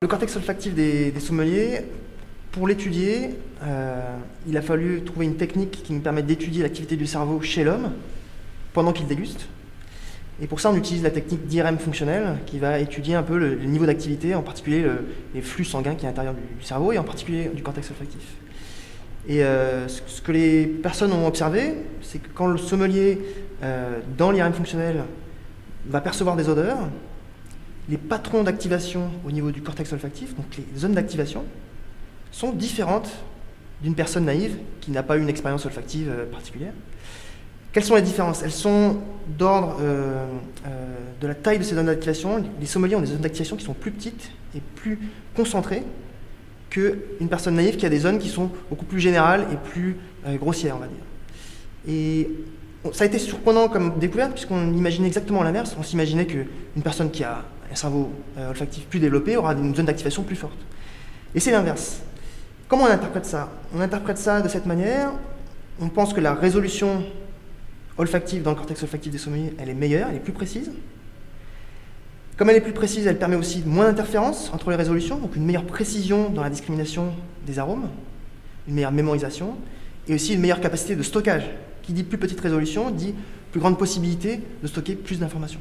Le cortex olfactif des sommeliers, pour l'étudier, il a fallu trouver une technique qui nous permette d'étudier l'activité du cerveau chez l'homme pendant qu'il déguste. Et pour ça, on utilise la technique d'IRM fonctionnelle qui va étudier un peu le niveau d'activité, en particulier les flux sanguins qui est à l'intérieur du cerveau et en particulier du cortex olfactif. Et ce que les personnes ont observé, c'est que quand le sommelier, dans l'IRM fonctionnel, va percevoir des odeurs, les patrons d'activation au niveau du cortex olfactif, donc les zones d'activation, sont différentes d'une personne naïve qui n'a pas eu une expérience olfactive particulière. Quelles sont les différences? Elles sont d'ordre de la taille de ces zones d'activation. Les sommeliers ont des zones d'activation qui sont plus petites et plus concentrées qu'une personne naïve qui a des zones qui sont beaucoup plus générales et plus grossières, on va dire. Et ça a été surprenant comme découverte, puisqu'on imaginait exactement l'inverse. On s'imaginait qu'une personne qui a un cerveau olfactif plus développé aura une zone d'activation plus forte. Et c'est l'inverse. Comment on interprète ça? On interprète ça de cette manière. On pense que la résolution olfactive dans le cortex olfactif des sommeliers, elle est meilleure, elle est plus précise. Comme elle est plus précise, elle permet aussi moins d'interférences entre les résolutions, donc une meilleure précision dans la discrimination des arômes, une meilleure mémorisation, et aussi une meilleure capacité de stockage. Qui dit plus petite résolution, dit plus grande possibilité de stocker plus d'informations.